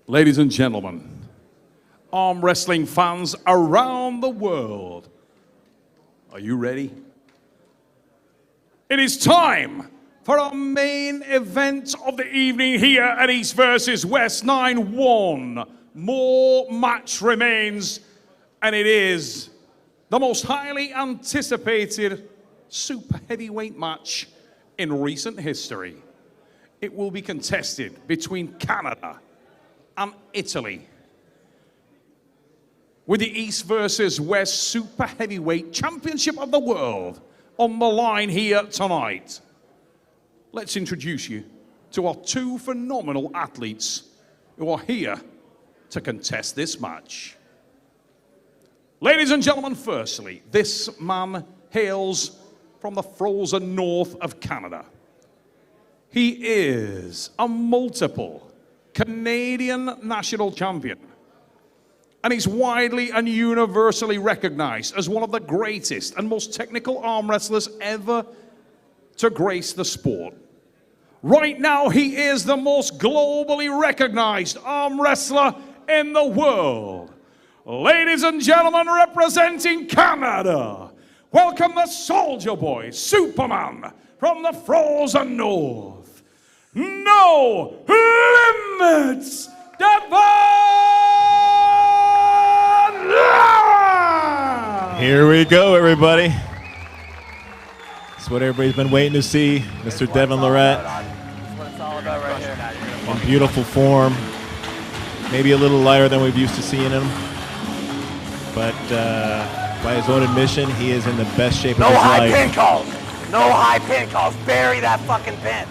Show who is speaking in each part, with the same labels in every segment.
Speaker 1: Ladies and gentlemen, arm wrestling fans around the world, are you ready? It is time for our main event of the evening here at East versus West 9. One more match remains, and it is the most highly anticipated super heavyweight match in recent history. It will be contested between Canada and Italy, with the East versus West Super Heavyweight Championship of the World on the line here tonight. Let's introduce you to our two phenomenal athletes who are here to contest this match. Ladies and gentlemen, firstly, this man hails from the frozen north of Canada. He is a multiple Canadian national champion, and he's widely and universally recognized as one of the greatest and most technical arm wrestlers ever to grace the sport. Right now, he is the most globally recognized arm wrestler in the world. Ladies and gentlemen, representing Canada, welcome the Soldier Boy, Superman from the frozen north. No limits, Devon Larratt!
Speaker 2: Here we go, everybody. That's what everybody's been waiting to see. Mr. Devon Larratt.
Speaker 3: That's what it's all about right here.
Speaker 2: In beautiful form. Maybe a little lighter than we've used to seeing him. But by his own admission, he is in the best shape of his life.
Speaker 3: No high pin calls. No high pin calls. Bury that fucking pin.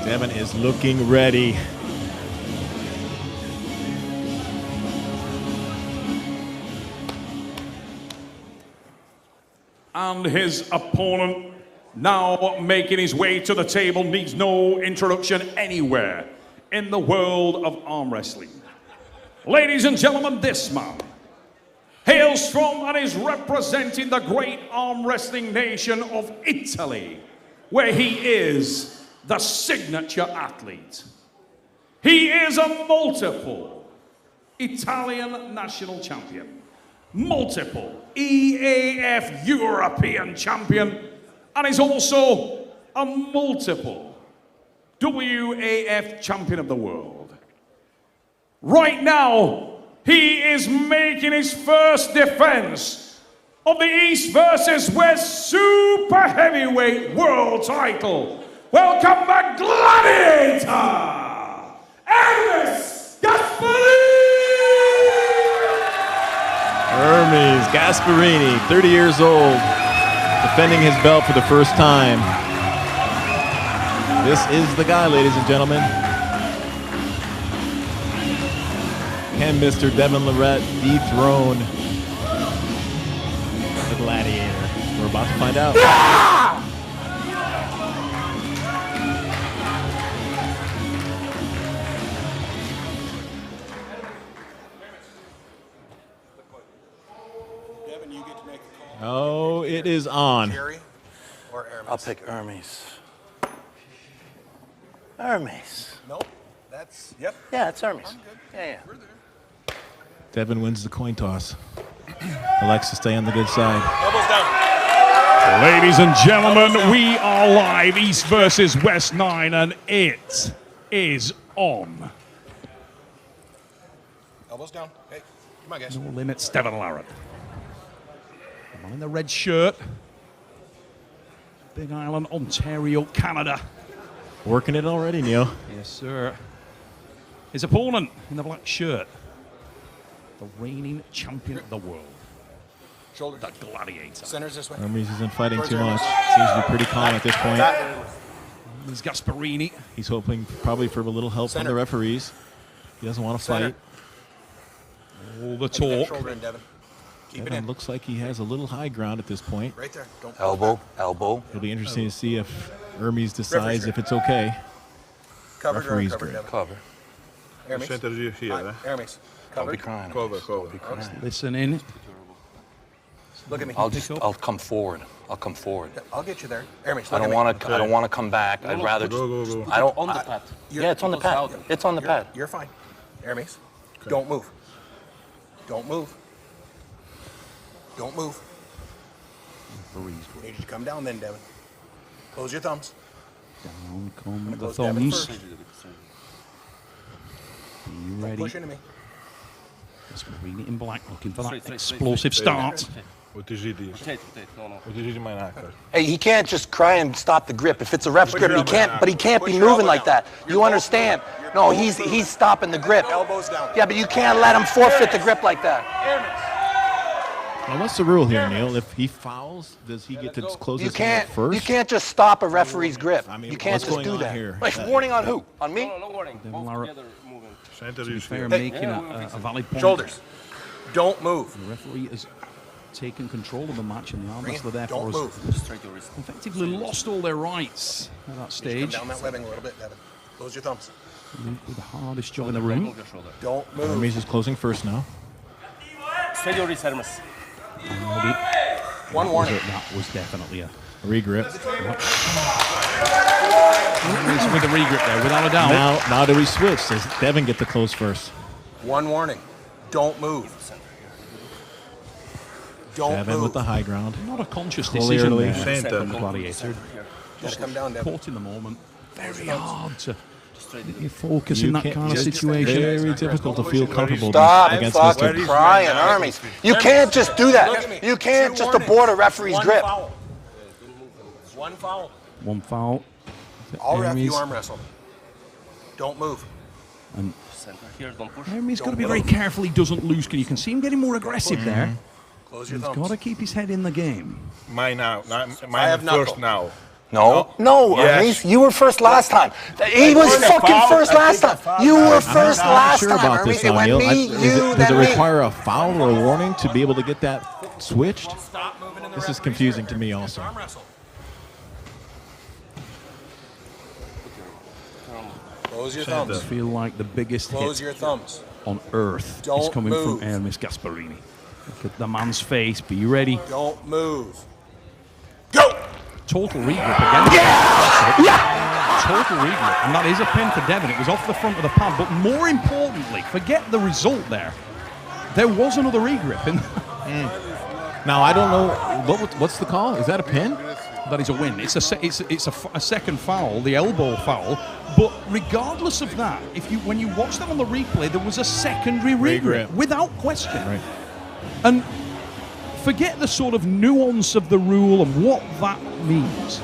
Speaker 2: Devon is looking ready.
Speaker 1: And his opponent, now making his way to the table, needs no introduction anywhere in the world of arm wrestling. Ladies and gentlemen, this man hails from and is representing the great arm wrestling nation of Italy, where he is the signature athlete. He is a multiple Italian national champion, multiple EAF European champion, and is also a multiple WAF champion of the world. Right now, he is making his first defense of the East versus West Super Heavyweight World title. Welcome the Gladiator, Gasparini!
Speaker 2: Hermes Gasparini, 30 years old, defending his belt for the first time. This is the guy, ladies and gentlemen. Can Mr. Devon Larratt dethrone the Gladiator? We're about to find out.
Speaker 3: Ah!
Speaker 2: Oh, it is on.
Speaker 4: Jerry or Hermes?
Speaker 3: I'll pick Hermes. Hermes.
Speaker 4: Nope. That's, yep.
Speaker 3: Yeah, it's Hermes.
Speaker 4: I'm good.
Speaker 3: Yeah.
Speaker 4: We're there.
Speaker 2: Devon wins the coin toss. He likes to stay on the good side.
Speaker 4: Elbows down.
Speaker 1: Ladies and gentlemen, we are live, East versus West 9, and it is on.
Speaker 4: Elbows down. Hey, come on, guys.
Speaker 1: No limits, Devon Larratt. The man in the red shirt. Big Island, Ontario, Canada.
Speaker 2: Working it already, Neil.
Speaker 1: Yes, sir. His opponent in the black shirt. The reigning champion of the world.
Speaker 4: Shoulder.
Speaker 1: The Gladiator.
Speaker 4: Centers this way.
Speaker 2: Hermes isn't fighting
Speaker 4: Towards
Speaker 2: too
Speaker 4: Hermes.
Speaker 2: much. Seems to be pretty calm at this point.
Speaker 1: There's Gasparini.
Speaker 2: He's hoping probably for a little help from
Speaker 4: Center.
Speaker 2: the referees. He doesn't want to
Speaker 4: Center.
Speaker 2: fight.
Speaker 1: All the
Speaker 4: Keep that
Speaker 1: talk.
Speaker 4: shoulder in, Devon. Keep it
Speaker 2: Devon
Speaker 4: in.
Speaker 2: looks like he has a little high ground at this point.
Speaker 4: Right there. Don't
Speaker 3: Elbow. Elbow.
Speaker 2: It'll be interesting to see if Hermes decides
Speaker 4: Referee's
Speaker 2: if it's okay.
Speaker 4: cover or
Speaker 2: Referee's
Speaker 4: uncovered,
Speaker 2: good.
Speaker 4: Devon.
Speaker 3: Cover.
Speaker 4: Hermes.
Speaker 5: Sento io,
Speaker 4: Hermes.
Speaker 3: Don't
Speaker 4: Covered.
Speaker 3: be crying.
Speaker 5: Cover.
Speaker 3: Don't be crying.
Speaker 1: Listening.
Speaker 4: Look at me.
Speaker 3: I'll come forward. I'll come forward.
Speaker 4: I'll get you there. Aramis,
Speaker 3: I don't want to come back. I'd rather just. I don't.
Speaker 5: On the pad.
Speaker 3: Yeah, it's on the pad. It's on the pad.
Speaker 4: You're fine. Aramis, don't move. Don't move. Don't move. I need you to come down then, Devin. Close your thumbs.
Speaker 1: Down come the
Speaker 4: Close Devin
Speaker 1: thumbs.
Speaker 4: first.
Speaker 1: Be
Speaker 4: Don't
Speaker 1: ready.
Speaker 4: push into me.
Speaker 1: Gasparini in black, looking for that explosive start.
Speaker 3: Hey, he can't just cry and stop the grip. If it's a ref's grip, he can't. But he can't be moving like that. You understand? No, he's stopping the grip.
Speaker 4: Elbows down.
Speaker 3: Yeah, but you can't let him forfeit the grip like that.
Speaker 2: Now, what's the rule here, Neil? If he fouls, does he get to close his hand first?
Speaker 3: You can't just stop a referee's grip.
Speaker 2: I mean,
Speaker 3: You can't
Speaker 2: what's
Speaker 3: just
Speaker 2: going
Speaker 3: do
Speaker 2: on
Speaker 3: that.
Speaker 2: here?
Speaker 3: Like, warning on who? On me?
Speaker 5: No warning.
Speaker 1: Then
Speaker 5: Both
Speaker 1: Larratt,
Speaker 5: together moving.
Speaker 1: to be fair, making a valid point.
Speaker 4: Shoulders. Don't move.
Speaker 1: The referee has taken control of the match, and the arm
Speaker 4: Bring
Speaker 1: wrestler
Speaker 4: it.
Speaker 1: therefore
Speaker 4: Don't
Speaker 1: has
Speaker 4: move.
Speaker 5: Straight your wrist.
Speaker 1: effectively lost all their rights at that
Speaker 4: Come
Speaker 1: stage.
Speaker 4: down that webbing a little bit, Devin. Close your thumbs.
Speaker 1: With the hardest job in the room.
Speaker 5: Move your shoulder.
Speaker 4: Don't move.
Speaker 2: Hermes is closing first now.
Speaker 5: Straight your wrist, Hermes.
Speaker 4: One warning.
Speaker 1: That was definitely a
Speaker 2: Regrip.
Speaker 1: with a regrip there, without a doubt.
Speaker 2: Now do we switch? Does Devin get to close first?
Speaker 4: One warning. Don't move. Don't
Speaker 2: Devin
Speaker 4: move.
Speaker 2: with the high ground.
Speaker 1: Not a conscious
Speaker 2: Clearly.
Speaker 1: decision there from the gladiator.
Speaker 4: Gotta come down, Devin.
Speaker 1: Caught in the moment. Very hard to you focus in that
Speaker 2: can't-
Speaker 1: kind of
Speaker 2: it's
Speaker 1: situation.
Speaker 2: Very difficult to feel comfortable
Speaker 3: Stop
Speaker 2: against
Speaker 3: fucking
Speaker 2: Mr.
Speaker 3: crying, Hermes. You can't just do
Speaker 4: Look at
Speaker 3: that.
Speaker 4: me.
Speaker 3: You can't
Speaker 4: Two
Speaker 3: just
Speaker 4: warnings.
Speaker 3: abort a referee's
Speaker 4: One
Speaker 3: grip.
Speaker 4: Foul. One foul.
Speaker 1: One foul.
Speaker 4: I'll ref
Speaker 1: Hermes.
Speaker 4: you arm wrestle. Don't move.
Speaker 5: Center here, don't push.
Speaker 1: Hermes got to be very careful he doesn't lose, because you can see him getting more aggressive there.
Speaker 4: Close your
Speaker 1: He's
Speaker 4: thumbs.
Speaker 1: got to keep his head in the game.
Speaker 6: Mine now.
Speaker 4: I have
Speaker 6: Mine first
Speaker 4: knuckle.
Speaker 6: now.
Speaker 3: No,
Speaker 6: Yes.
Speaker 3: Hermes, you were first last time. He was fucking first last time. You were first
Speaker 2: I'm not
Speaker 3: last
Speaker 2: sure
Speaker 3: time,
Speaker 2: about
Speaker 3: Hermes.
Speaker 2: this
Speaker 3: It
Speaker 2: now,
Speaker 3: went
Speaker 2: Neil.
Speaker 3: me,
Speaker 2: Does
Speaker 3: you,
Speaker 2: it
Speaker 3: then me.
Speaker 2: require a foul or a warning to be able to get that switched?
Speaker 4: Stop moving in the
Speaker 2: This is
Speaker 4: referee's
Speaker 2: confusing
Speaker 4: grip.
Speaker 2: to me also.
Speaker 4: Arm wrestle. Close your thumbs.
Speaker 1: I feel like the biggest
Speaker 4: Close
Speaker 1: hit
Speaker 4: your thumbs.
Speaker 1: on earth is
Speaker 4: Don't
Speaker 1: coming
Speaker 4: move.
Speaker 1: from Hermes Gasparini. Look at the man's face. Be ready.
Speaker 4: Don't move. Go!
Speaker 1: Total regrip again. Yeah! Total regrip. And that is a pin for Devin. It was off the front of the pad. But more importantly, forget the result there. There was another regrip.
Speaker 2: Now, I don't know. What's the call? Is that a pin?
Speaker 1: That is a win. It's a second foul, the elbow foul. But regardless of that, when you watch that on the replay, there was a secondary regrip without question.
Speaker 2: Right.
Speaker 1: And forget the sort of nuance of the rule and what that means.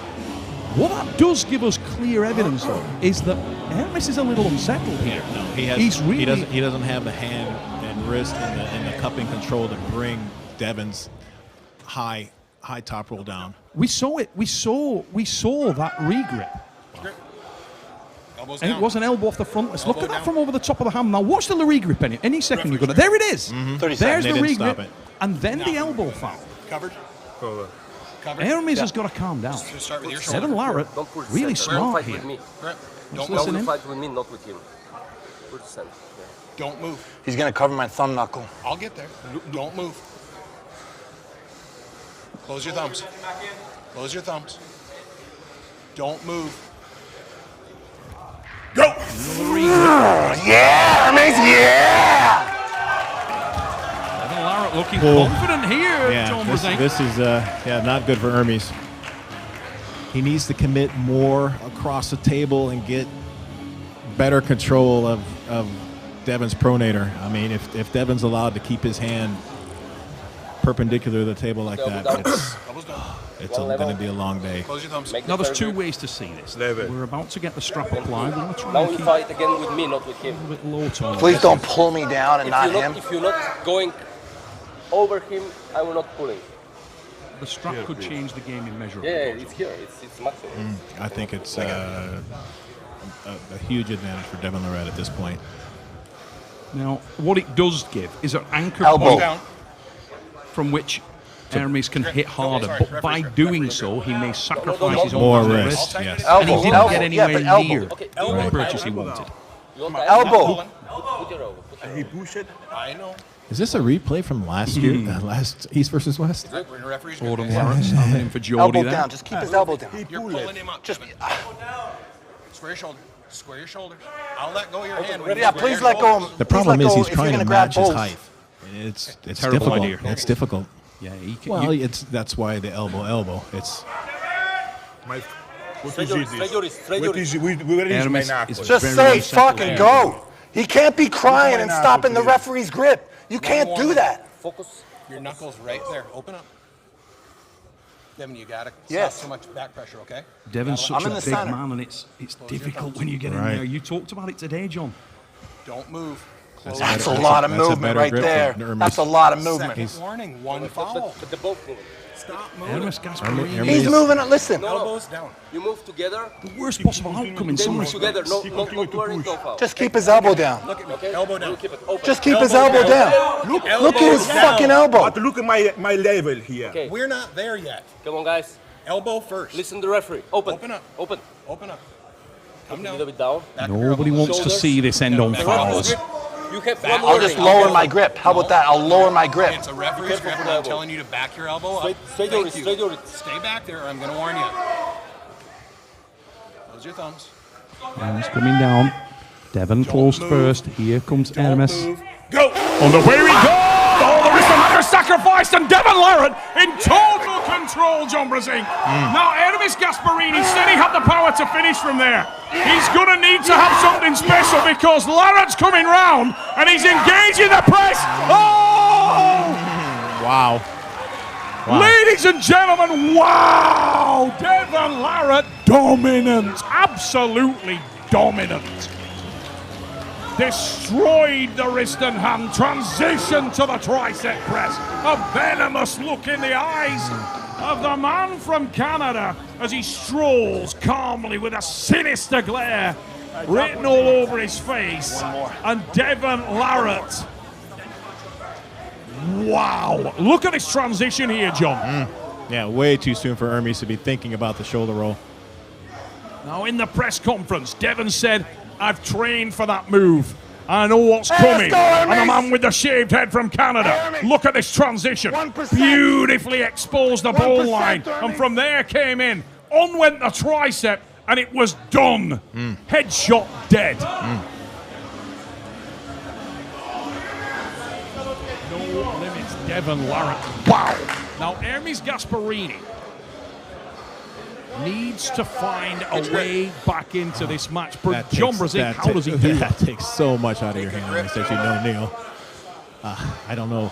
Speaker 1: What that does give us clear evidence of is that Hermes is a little unsettled here.
Speaker 2: No, he doesn't have the hand and wrist and the cupping control to bring Devin's high top roll down.
Speaker 1: We saw it. We saw that regrip.
Speaker 4: Elbows
Speaker 1: And
Speaker 4: down.
Speaker 1: it was an elbow off the front. Let's look
Speaker 4: Elbow
Speaker 1: at that
Speaker 4: down.
Speaker 1: from over the top of the ham. Now watch the regrip any second you're gonna. There it is.
Speaker 3: 30
Speaker 1: There's
Speaker 3: seconds.
Speaker 1: the
Speaker 2: They didn't stop
Speaker 1: regrip.
Speaker 2: it.
Speaker 1: And then the elbow foul.
Speaker 4: Covered. Covered.
Speaker 1: Hermes has got to calm down.
Speaker 4: Just start with your shoulder.
Speaker 1: Devin Larratt,
Speaker 5: Don't push
Speaker 1: really
Speaker 5: center. Don't
Speaker 1: smart
Speaker 5: fight
Speaker 1: here.
Speaker 5: with me.
Speaker 4: Grip.
Speaker 1: Let's
Speaker 4: Don't
Speaker 1: listen
Speaker 4: move.
Speaker 1: in.
Speaker 5: Fight with me, not with him. Push center. Yeah.
Speaker 4: Don't move.
Speaker 3: He's gonna cover my thumb knuckle.
Speaker 4: I'll get there. Don't move. Close your thumbs. Close your thumbs. Don't move. Go!
Speaker 3: Yeah, Hermes, yeah!
Speaker 1: Devin Larratt looking
Speaker 2: Cool.
Speaker 1: confident here, John
Speaker 2: Yeah,
Speaker 1: Brzezinski.
Speaker 2: this is not good for Hermes. He needs to commit more across the table and get better control of Devin's pronator. I mean, if Devin's allowed to keep his hand perpendicular to the table like that, it's going to be a long day.
Speaker 4: Close your thumbs.
Speaker 5: Make
Speaker 1: Now
Speaker 5: the
Speaker 1: there's two
Speaker 5: third
Speaker 1: ways to see this.
Speaker 6: David.
Speaker 1: We're about to get the strap applied. We're going to try
Speaker 5: Now
Speaker 1: and
Speaker 5: we
Speaker 1: keep
Speaker 5: fight again with me, not with him.
Speaker 1: a bit low tone.
Speaker 3: Please don't pull me down and not him.
Speaker 5: If you're not going over him, I will not pull him.
Speaker 1: The strap could change the game immeasurably.
Speaker 5: Yeah, it's here. It's maximum.
Speaker 2: I think it's a huge advantage for Devin Larratt at this point.
Speaker 1: Now, what it does give is an anchor
Speaker 3: Elbow.
Speaker 1: point
Speaker 4: Down.
Speaker 1: from which Hermes can hit harder,
Speaker 4: sorry,
Speaker 1: but
Speaker 4: referee,
Speaker 1: by
Speaker 4: referee,
Speaker 1: doing
Speaker 4: referee.
Speaker 1: so, he may sacrifice his
Speaker 2: More
Speaker 1: own
Speaker 2: wrist,
Speaker 1: wrist.
Speaker 2: yes.
Speaker 1: And he
Speaker 3: Elbow,
Speaker 1: didn't
Speaker 3: elbow.
Speaker 1: get
Speaker 3: Yeah,
Speaker 1: anywhere
Speaker 3: but elbow.
Speaker 1: near
Speaker 5: Okay,
Speaker 1: the purchase he wanted.
Speaker 5: You want
Speaker 3: Elbow.
Speaker 5: Put your elbow.
Speaker 4: I know.
Speaker 2: Is this a replay from last year, last East versus West?
Speaker 4: We're in the referee's
Speaker 1: Gordon
Speaker 4: grip.
Speaker 1: Larratt standing in for Geordie
Speaker 3: Elbow
Speaker 1: there.
Speaker 3: down. Just keep his elbow down.
Speaker 4: You're pulling him up. Just square your shoulder. Square your shoulders. I'll let go of your hand. When you
Speaker 3: Yeah,
Speaker 4: square
Speaker 3: please
Speaker 4: your
Speaker 3: let go.
Speaker 4: shoulders.
Speaker 2: The problem is he's
Speaker 3: if you're
Speaker 2: trying
Speaker 3: gonna
Speaker 2: to
Speaker 3: grab
Speaker 2: match his
Speaker 3: both.
Speaker 2: height. It's
Speaker 1: Terrible
Speaker 2: difficult.
Speaker 1: idea.
Speaker 2: It's difficult.
Speaker 1: Yeah, he can,
Speaker 2: Well, that's why the elbow. It's
Speaker 6: What
Speaker 5: Straight
Speaker 6: is
Speaker 5: your
Speaker 6: it?
Speaker 5: wrist, straight your wrist, straight your
Speaker 6: What
Speaker 5: wrist.
Speaker 6: is it? Where is my
Speaker 1: Aramis
Speaker 6: knuckle?
Speaker 1: is
Speaker 3: Just
Speaker 1: very
Speaker 3: say
Speaker 1: unsettled
Speaker 3: fucking
Speaker 1: there.
Speaker 3: go. He can't be crying and
Speaker 6: Why not,
Speaker 3: stopping the
Speaker 6: please?
Speaker 3: referee's grip. You can't do that.
Speaker 5: Focus.
Speaker 4: Your knuckles right there. Open up. Devin, you gotta
Speaker 3: Yes.
Speaker 4: stop so much back pressure, okay?
Speaker 1: Devon's
Speaker 3: I'm
Speaker 1: such
Speaker 3: in
Speaker 1: a
Speaker 3: the
Speaker 1: big
Speaker 3: center.
Speaker 1: man, and it's difficult when you get in
Speaker 2: Right.
Speaker 1: there. You talked about it today, John.
Speaker 4: Don't move. Close
Speaker 3: That's a
Speaker 4: your
Speaker 3: lot of
Speaker 2: that's a
Speaker 3: movement
Speaker 2: better
Speaker 3: right
Speaker 2: grip
Speaker 3: there.
Speaker 2: than Hermes.
Speaker 3: That's a lot of movement.
Speaker 4: Second warning, one foul.
Speaker 5: But the both moving.
Speaker 4: Stop moving.
Speaker 1: Aramis Gasparini.
Speaker 2: Hermes-
Speaker 3: He's moving it. Listen.
Speaker 4: Elbows down.
Speaker 5: You move together,
Speaker 1: The worst possible outcome in
Speaker 5: then
Speaker 1: some
Speaker 5: move
Speaker 1: respects.
Speaker 5: together. No,
Speaker 6: He
Speaker 5: no,
Speaker 6: continue
Speaker 5: no
Speaker 6: to
Speaker 5: worry,
Speaker 6: push.
Speaker 5: no foul.
Speaker 3: Just keep his elbow down.
Speaker 4: Look at me.
Speaker 5: Okay?
Speaker 4: Elbow
Speaker 5: You
Speaker 4: down.
Speaker 5: keep it open.
Speaker 3: Just keep his elbow down. Look at his fucking elbow.
Speaker 6: But look at my level here.
Speaker 5: Okay,
Speaker 4: We're not there yet.
Speaker 5: come on, guys.
Speaker 4: Elbow first.
Speaker 5: Listen to the referee. Open.
Speaker 4: Open up.
Speaker 5: Open.
Speaker 4: Open up. Come
Speaker 5: A
Speaker 4: down.
Speaker 5: little bit down.
Speaker 4: Back of your
Speaker 1: Nobody
Speaker 4: elbows.
Speaker 1: wants to
Speaker 5: Shoulders.
Speaker 1: see this end on
Speaker 4: Back of
Speaker 1: fouls.
Speaker 4: your elbows.
Speaker 5: You have one
Speaker 3: I'll
Speaker 5: warning.
Speaker 3: just lower my grip. How about that? I'll lower my grip.
Speaker 4: It's a referee's grip, and I'm telling you to back your elbow up.
Speaker 5: Straight your
Speaker 4: Thank
Speaker 5: wrist,
Speaker 4: you.
Speaker 5: straight your wrist.
Speaker 4: Stay back there, or I'm going to warn you. Close your thumbs.
Speaker 1: Aramis coming down. Devon close
Speaker 4: move.
Speaker 1: first. Here comes
Speaker 4: Don't
Speaker 1: Aramis.
Speaker 4: move. Go!
Speaker 1: On the way we go! Oh, there is another sacrifice, and Devon Larratt in total control, John Brazing. Now, Aramis Gasparini said he had the power to finish from there. He's going to need to have something special because Larratt's coming round, and he's engaging the press. Oh!
Speaker 2: wow.
Speaker 1: Ladies and gentlemen, wow! Devon Larratt, dominant, absolutely dominant. Destroyed the wrist and hand, transition to the tricep press. A venomous look in the eyes of the man from Canada as he strolls calmly with a sinister glare written all over his face. And Devon Larratt. Wow. Look at this transition here, John.
Speaker 2: Yeah, way too soon for Hermes to be thinking about the shoulder roll.
Speaker 1: Now, in the press conference, Devon said, I've trained for that move. I know what's coming.
Speaker 3: go,
Speaker 1: And the
Speaker 3: Hermes.
Speaker 1: man with the shaved head from Canada.
Speaker 3: Hermes.
Speaker 1: Look at this transition.
Speaker 3: 1%.
Speaker 1: Beautifully exposed the bone
Speaker 3: 1%,
Speaker 1: line. And
Speaker 3: Hermes.
Speaker 1: from there came in. On went the tricep. And it was done. Headshot dead. No limits, Devon Larratt. Wow. Now, Hermes Gasparini needs to find a way back into this match. But John Brazing, how does he do
Speaker 2: that?
Speaker 1: that?
Speaker 2: Takes so much out of your hand, Hermes, as you know, Neil. I don't know.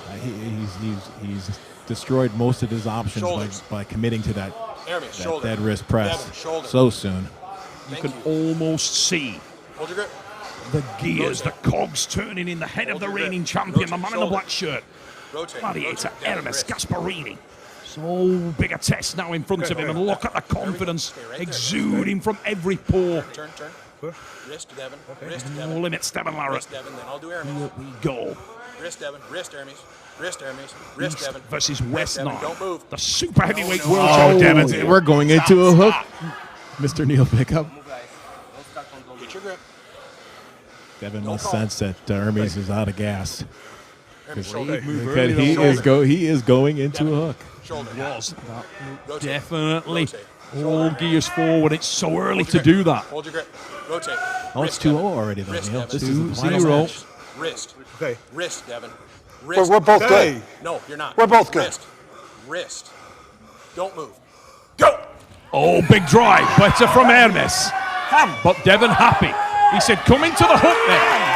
Speaker 2: He's destroyed most of his options
Speaker 4: Shoulders.
Speaker 2: by committing to that
Speaker 4: Aramis, shoulder.
Speaker 2: dead wrist press
Speaker 4: Devon, shoulder.
Speaker 2: so soon.
Speaker 1: You can almost see
Speaker 4: Hold your grip.
Speaker 1: the gears, the cogs turning in the head of the reigning champion, the man in the black shirt.
Speaker 4: Rotate.
Speaker 1: Gladiator
Speaker 4: Rotate. Devon,
Speaker 1: Aramis
Speaker 4: wrist.
Speaker 1: Gasparini. So big a test now in front of him, and look at the confidence
Speaker 4: Stay right there.
Speaker 1: exuding from every pore.
Speaker 4: Turn. Wrist, Devon. Wrist,
Speaker 1: No
Speaker 4: Devon.
Speaker 1: limits, Devon Larratt.
Speaker 4: Wrist, Devon. Then I'll do Aramis.
Speaker 1: Here we go.
Speaker 4: Wrist, Devon. Wrist, Aramis. Wrist, Aramis. Wrist,
Speaker 1: East
Speaker 4: Devon.
Speaker 1: versus West
Speaker 4: Wrist, Devon.
Speaker 1: now.
Speaker 4: Don't move.
Speaker 1: The super heavyweight
Speaker 4: No,
Speaker 1: world
Speaker 4: no.
Speaker 1: champion.
Speaker 2: We're going into a hook.
Speaker 4: Stop.
Speaker 2: Mr. Neil Pickup.
Speaker 5: Move, guys. Don't start control.
Speaker 4: Get your grip.
Speaker 2: Devin must sense that Hermes is out of gas.
Speaker 4: Aramis, shoulder.
Speaker 2: Because he is going into a hook.
Speaker 4: Shoulder.
Speaker 1: Was
Speaker 4: Rotate.
Speaker 1: definitely
Speaker 4: Rotate.
Speaker 1: all gears forward. It's so early to do that.
Speaker 4: Hold your grip. Rotate.
Speaker 2: Oh, it's
Speaker 4: Wrist,
Speaker 2: 2-0
Speaker 4: Devon.
Speaker 2: already, though,
Speaker 4: Wrist,
Speaker 2: Neil.
Speaker 4: Devon.
Speaker 2: This is the final
Speaker 1: 2-0.
Speaker 2: match.
Speaker 4: Wrist.
Speaker 6: Okay.
Speaker 4: Wrist, Devon. Wrist.
Speaker 3: We're both
Speaker 6: Hey.
Speaker 3: good.
Speaker 4: No, you're not.
Speaker 3: We're both good.
Speaker 4: Wrist. Wrist. Don't move. Go!
Speaker 1: Oh, big drive, better from Hermes. But Devon happy. He said, come into the hook there.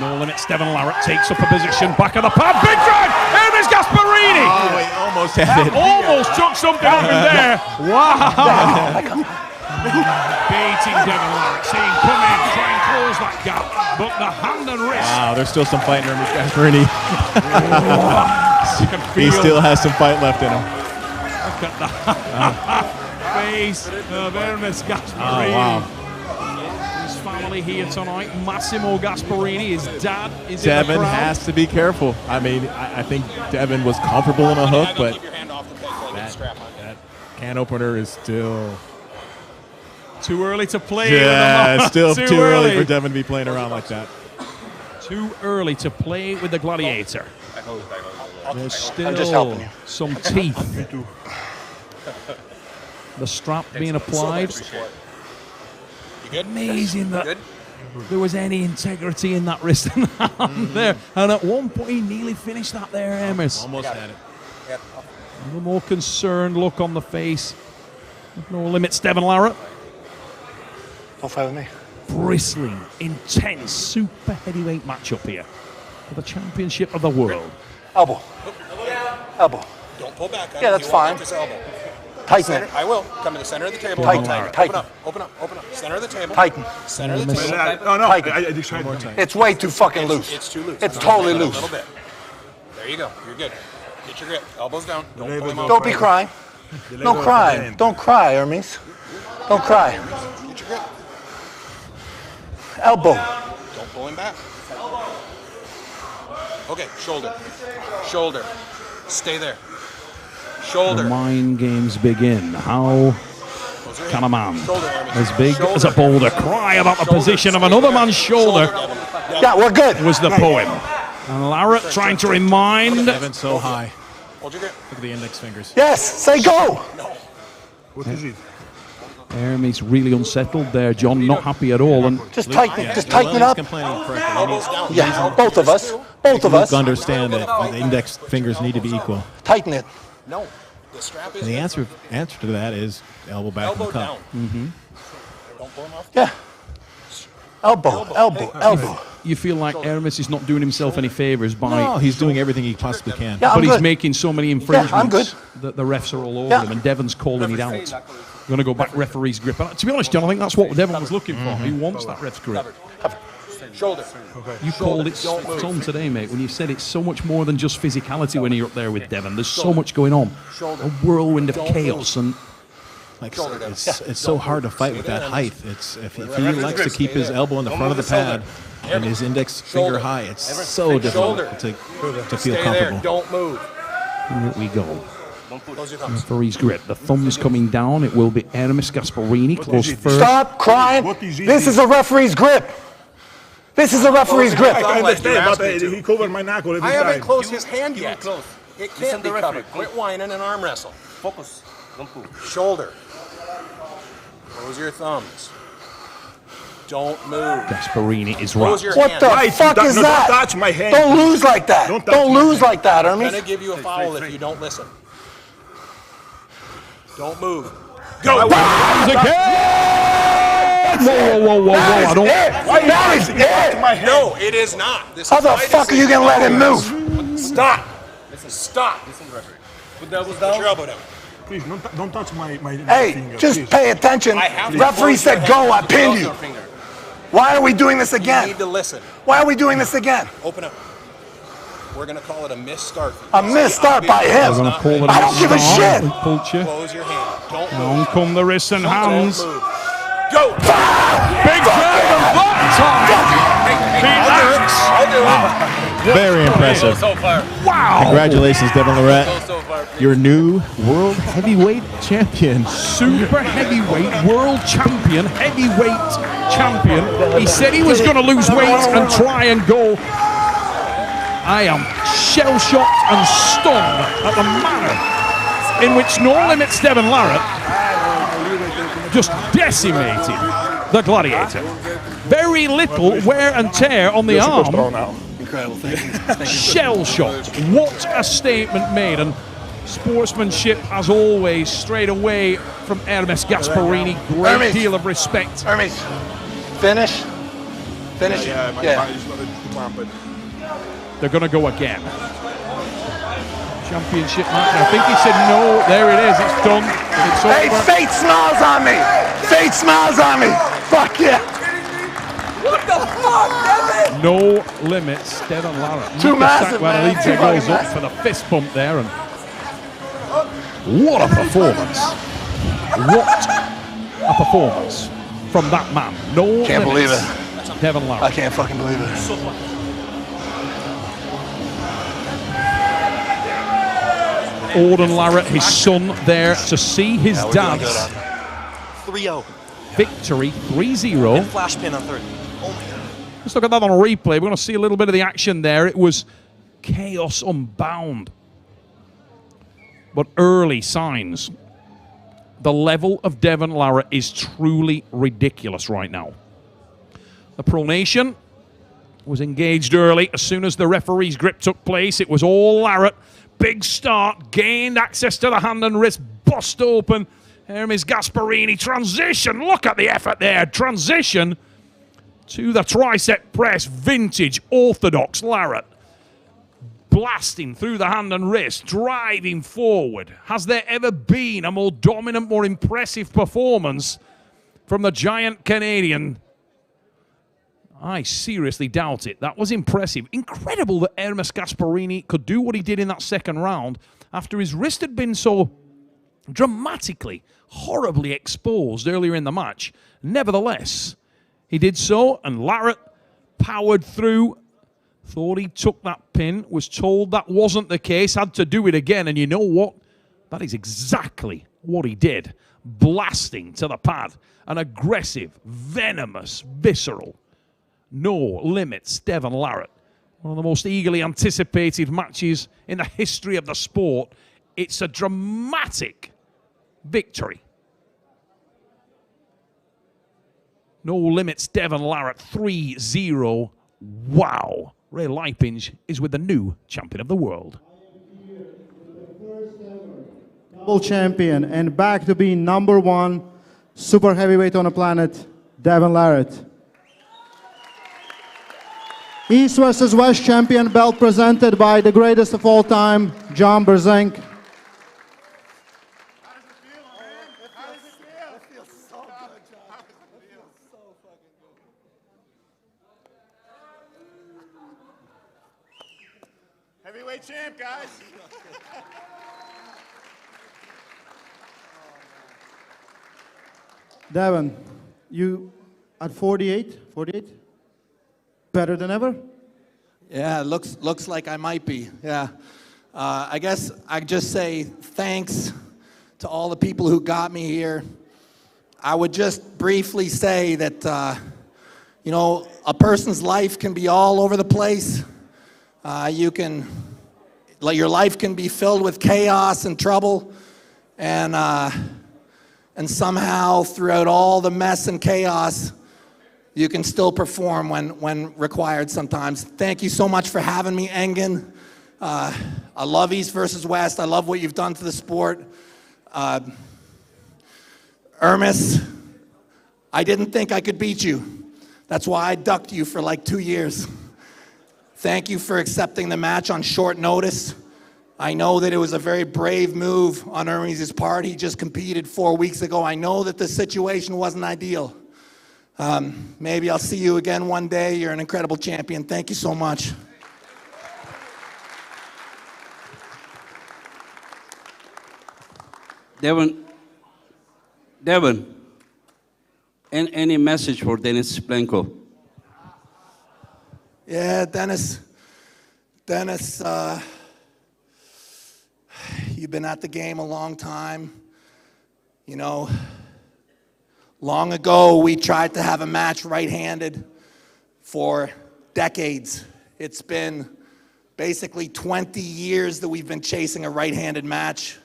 Speaker 1: No limits, Devon Larratt takes up a position, back of the pad, big drive, Hermes Gasparini.
Speaker 2: Oh, he almost had it.
Speaker 1: Almost took something off him there. Wow. Baiting Devon Larratt, saying, come in, try and close that gap. But the hand and wrist,
Speaker 2: Wow, there's still some fight in Hermes Gasparini.
Speaker 1: you can
Speaker 2: He
Speaker 1: feel
Speaker 2: still has some fight left in him.
Speaker 1: face of Hermes Gasparini.
Speaker 2: Oh, wow.
Speaker 1: His family here tonight. Massimo Gasparini, his dad is in
Speaker 2: Devin
Speaker 1: the crowd.
Speaker 2: has to be careful. I mean, I think Devin was comfortable in a hook,
Speaker 4: Keep
Speaker 2: but
Speaker 4: your hand off the peg while I get the strap on.
Speaker 2: that can opener is still...
Speaker 1: Too early to play.
Speaker 2: Yeah,
Speaker 1: with
Speaker 2: it's still
Speaker 1: Too
Speaker 2: too early for Devin to be playing around like that.
Speaker 1: Too early to play with the gladiator. There's
Speaker 3: I'm just helping
Speaker 1: still
Speaker 3: you.
Speaker 1: some teeth. The strap being applied.
Speaker 4: You good?
Speaker 1: Amazing that
Speaker 4: Good?
Speaker 1: there was any integrity in that wrist and hand there. And at one point, he nearly finished that there, Hermes.
Speaker 2: Almost had it.
Speaker 4: Yeah.
Speaker 1: A little more concerned look on the face. No limits, Devon Larratt.
Speaker 3: Don't fight with me.
Speaker 1: Bristling, intense, super heavyweight matchup here for the championship of the world.
Speaker 3: Elbow. Elbow.
Speaker 4: Don't pull back.
Speaker 3: Yeah, that's
Speaker 4: You won't
Speaker 3: fine.
Speaker 4: Just elbow.
Speaker 3: Tighten
Speaker 4: Center.
Speaker 3: it.
Speaker 4: I will. Come to the center of the table.
Speaker 3: Tighten,
Speaker 4: Open
Speaker 3: tighten.
Speaker 4: up. Open up. Open up. Center of the table.
Speaker 3: Tighten.
Speaker 4: Center of the table.
Speaker 6: No, no,
Speaker 3: Tighten.
Speaker 6: I tried to.
Speaker 3: It's way too fucking loose.
Speaker 4: It's too loose.
Speaker 3: It's totally
Speaker 4: A
Speaker 3: loose.
Speaker 4: little bit. There you go. You're good. Get your grip. Elbows down. Don't pull him
Speaker 3: Don't be crying. Don't cry. Don't cry, Hermes. Don't cry.
Speaker 4: Get your grip.
Speaker 3: Elbow.
Speaker 4: Don't pull him back. Okay. Shoulder. Shoulder. Stay there.
Speaker 1: The
Speaker 4: Shoulder.
Speaker 1: mind games begin. How
Speaker 4: Close your
Speaker 1: can a
Speaker 4: hand.
Speaker 1: man
Speaker 4: Shoulder, Hermes.
Speaker 1: as big
Speaker 4: Shoulder.
Speaker 1: as a boulder cry about the
Speaker 4: Shoulder.
Speaker 1: position of
Speaker 4: Stay
Speaker 1: another
Speaker 4: there.
Speaker 1: man's shoulder?
Speaker 4: Devin.
Speaker 3: Yeah, we're good.
Speaker 1: Was the poem. And Larratt trying to remind
Speaker 2: Devin so high.
Speaker 4: Hold your grip.
Speaker 2: Look at the index fingers.
Speaker 3: Yes, say go.
Speaker 6: What is it?
Speaker 1: Hermes really unsettled there, John, not happy at all. And
Speaker 3: Just tighten it. Just tighten it
Speaker 2: He's
Speaker 3: up.
Speaker 2: complaining correctly.
Speaker 4: Elbows down.
Speaker 3: Yeah, both of us. Both of us.
Speaker 2: To understand that the index fingers need to be equal.
Speaker 3: Tighten it.
Speaker 4: No. The strap is
Speaker 2: And the
Speaker 4: in.
Speaker 2: answer to that is elbow back in the
Speaker 4: Elbow
Speaker 2: cup.
Speaker 4: down. Don't pull him off.
Speaker 3: Yeah. Elbow, elbow, elbow.
Speaker 1: you feel like Hermes is not doing himself any favors by...
Speaker 2: No, he's doing everything he possibly can.
Speaker 3: Yeah, I'm
Speaker 1: but he's
Speaker 3: good.
Speaker 1: making so many infringements
Speaker 3: I'm good.
Speaker 1: that the refs are all over
Speaker 3: Yeah.
Speaker 1: him, and Devon's calling it out. Going to go back referee's grip. And to be honest, John, I think that's what Devon was looking for. He wants that ref's grip.
Speaker 4: Shoulder.
Speaker 1: You called it spot on today, mate, when you said it's so much more than just physicality when you're up there with Devon. There's so much going on. A whirlwind of chaos. And
Speaker 2: Like it's so hard to fight with that height. It's if he likes to keep his elbow in the front of the pad and his index finger high, it's so difficult to feel
Speaker 4: Stay there.
Speaker 2: comfortable.
Speaker 4: Don't move.
Speaker 1: here we go.
Speaker 4: Close your thumbs.
Speaker 1: Referee's grip. The thumb's coming down. It will be Hermes Gasparini close first.
Speaker 3: Stop crying.
Speaker 6: What is it?
Speaker 3: This is a referee's grip. This is a referee's grip.
Speaker 6: I understand,
Speaker 4: asked
Speaker 6: but
Speaker 4: me to.
Speaker 6: he covered my knuckle every
Speaker 4: I haven't
Speaker 6: time.
Speaker 4: closed his hand yet.
Speaker 5: Close.
Speaker 4: It can't be
Speaker 5: the referee.
Speaker 4: covered. Quit whining and arm wrestle.
Speaker 5: Focus. Don't move.
Speaker 4: Shoulder. Close your thumbs. Don't move.
Speaker 1: Gasparini is
Speaker 4: Close
Speaker 1: right.
Speaker 4: your
Speaker 3: What
Speaker 4: hand.
Speaker 3: the
Speaker 6: Right,
Speaker 3: fuck is
Speaker 6: don't
Speaker 3: that?
Speaker 6: touch my hand.
Speaker 3: Don't lose like that.
Speaker 6: Don't touch
Speaker 3: Don't
Speaker 6: my
Speaker 3: lose
Speaker 6: hand.
Speaker 3: like that,
Speaker 4: I'm
Speaker 3: Hermes.
Speaker 4: gonna give you a foul if you don't listen. Don't move.
Speaker 6: Go.
Speaker 1: Whoa. I don't...
Speaker 3: That is it.
Speaker 6: My hand.
Speaker 4: No, it is not. This
Speaker 3: How
Speaker 4: is
Speaker 3: the
Speaker 4: my
Speaker 3: fuck are you
Speaker 4: decision.
Speaker 3: gonna let him move?
Speaker 4: Stop. Stop.
Speaker 5: Put the elbows
Speaker 4: Put
Speaker 5: down.
Speaker 4: your elbow down.
Speaker 6: Please, don't touch my
Speaker 3: Hey,
Speaker 6: finger.
Speaker 3: just
Speaker 6: please.
Speaker 3: pay attention.
Speaker 4: I have to
Speaker 3: Referee
Speaker 4: close your
Speaker 3: said go. I
Speaker 4: hand.
Speaker 3: pinned
Speaker 4: Close
Speaker 3: you.
Speaker 4: your finger.
Speaker 3: Why are we doing this
Speaker 4: You need
Speaker 3: again?
Speaker 4: to listen.
Speaker 3: Why are we doing this again?
Speaker 4: Open up. We're gonna call it a missed start.
Speaker 3: A missed start by him.
Speaker 1: We're going to call it
Speaker 3: I don't give a
Speaker 1: start.
Speaker 3: shit.
Speaker 1: Pulcher.
Speaker 4: Close your hand. Don't
Speaker 1: Down
Speaker 4: move.
Speaker 1: come the wrists and hands.
Speaker 4: Don't move. Go.
Speaker 1: Big grab and that time.
Speaker 4: I'll do it.
Speaker 2: Very impressive.
Speaker 5: So far.
Speaker 1: Wow.
Speaker 2: Congratulations, Devin Larratt,
Speaker 5: So far.
Speaker 2: your new world heavyweight champion.
Speaker 1: Super heavyweight world champion, heavyweight champion. He said he was going to lose weight and try and go. I am shell-shocked and stunned at the manner in which No Limits Devon Larratt just decimated the gladiator. Very little wear and tear on the arm.
Speaker 3: Incredible. Thank you.
Speaker 1: Shell-shocked. What a statement made. And sportsmanship, as always, straight away from Hermes Gasparini. Great
Speaker 3: Hermes.
Speaker 1: deal of respect.
Speaker 3: Hermes, finish. Finish.
Speaker 6: Yeah, my
Speaker 3: Yeah.
Speaker 6: body is not a one, but
Speaker 1: They're going to go again. Championship match. I think he said no. There it is. It's done. It's
Speaker 3: Hey,
Speaker 1: over.
Speaker 3: fate smiles on me. Fate smiles on me. Fuck yeah.
Speaker 1: No limits. Devon Larratt.
Speaker 3: Too
Speaker 1: Nick
Speaker 3: massive,
Speaker 1: Sackwell
Speaker 3: man.
Speaker 1: leads
Speaker 3: Too
Speaker 1: the goes
Speaker 3: fucking
Speaker 1: up
Speaker 3: massive.
Speaker 1: for the fist bump there. And what a performance. What a performance from that man. No
Speaker 3: Can't believe
Speaker 1: limits.
Speaker 3: it.
Speaker 1: Devon
Speaker 3: I
Speaker 1: Larratt.
Speaker 3: can't fucking believe it.
Speaker 1: Auden Larratt, his son, there to see his
Speaker 3: Yeah, we're doing good
Speaker 1: dad's
Speaker 3: on it.
Speaker 5: 3-0.
Speaker 1: victory 3-0.
Speaker 5: Flash pin on third. Oh my god.
Speaker 1: Let's look at that on a replay. We're going to see a little bit of the action there. It was chaos unbound. But early signs. The level of Devon Larratt is truly ridiculous right now. The pronation was engaged early. As soon as the referee's grip took place, it was all Larratt. Big start, gained access to the hand and wrist, bust open. Hermes Gasparini, transition. Look at the effort there. Transition to the tricep press, vintage, orthodox Larratt. Blasting through the hand and wrist, driving forward. Has there ever been a more dominant, more impressive performance from the giant Canadian? I seriously doubt it. That was impressive. Incredible that Hermes Gasparini could do what he did in that second round after his wrist had been so dramatically, horribly exposed earlier in the match. Nevertheless, he did so, and Larratt powered through. Thought he took that pin, was told that wasn't the case, had to do it again, and you know what? That is exactly what he did. Blasting to the pad. An aggressive, venomous, visceral, no limits Devon Larratt. One of the most eagerly anticipated matches in the history of the sport. It's a dramatic victory. No limits Devon Larratt, 3-0. Wow. Ray Lipinge is with the new champion of the world.
Speaker 7: Double champion and back to being #1 super heavyweight on the planet, Devon Larratt. East versus West champion belt presented by the greatest of all time, John Berzenk.
Speaker 6: Heavyweight champ, guys.
Speaker 7: Devon, you at 48? Better than ever?
Speaker 3: Yeah, looks like I might be. Yeah. I guess I'd just say thanks to all the people who got me here. I would just briefly say that, you know, a person's life can be all over the place. Your life can be filled with chaos and trouble, and somehow throughout all the mess and chaos, you can still perform when required sometimes. Thank you so much for having me, Engen. I love East versus West. I love what you've done to the sport. Hermes, I didn't think I could beat you. That's why I ducked you for like 2 years. Thank you for accepting the match on short notice. I know that it was a very brave move on Hermes' part. He just competed 4 weeks ago. I know that the situation wasn't ideal. Maybe I'll see you again one day. You're an incredible champion. Thank you so much.
Speaker 8: Devon, any message for Denis Blanco?
Speaker 3: Yeah, Dennis, you've been at the game a long time. You know, long ago we tried to have a match right-handed for decades. It's been basically 20 years that we've been chasing a right-handed match.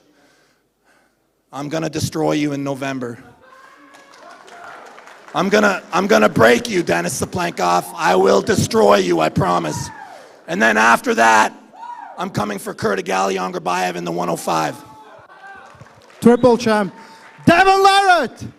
Speaker 3: I'm gonna destroy you in November. I'm gonna break you, Denis Saplankov. I will destroy you, I promise. And then after that, I'm coming for Kurtagali Ongarbayev in the 105.
Speaker 7: Triple champ, Devon Larratt!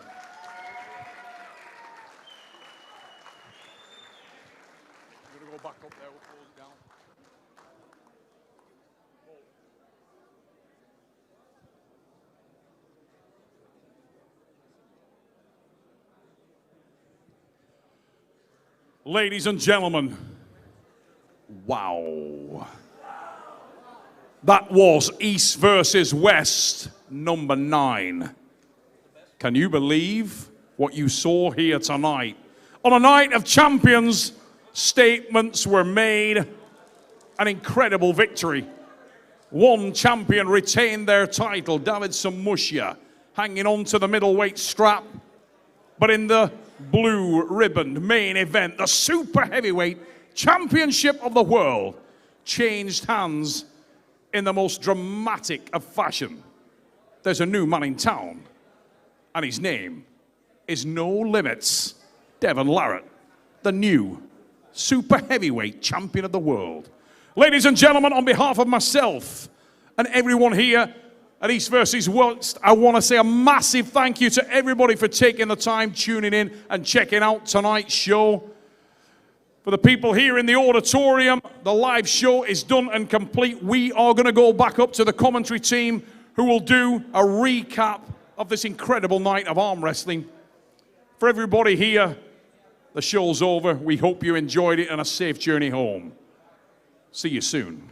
Speaker 1: Ladies and gentlemen, wow. That was East versus West, number 9. Can you believe what you saw here tonight? On a night of champions, statements were made. An incredible victory. One champion retained their title, David Samushia, hanging on to the middleweight strap. But in the blue ribbon main event, the Super Heavyweight Championship of the World, changed hands in the most dramatic of fashion. There's a new man in town, and his name is No Limits, Devon Larratt, the new Super Heavyweight Champion of the World. Ladies and gentlemen, on behalf of myself and everyone here at East versus West, I want to say a massive thank you to everybody for taking the time, tuning in and checking out tonight's show. For the people here in the auditorium, the live show is done and complete. We are going to go back up to the commentary team who will do a recap of this incredible night of arm wrestling. For everybody here, the show's over. We hope you enjoyed it and a safe journey home. See you soon.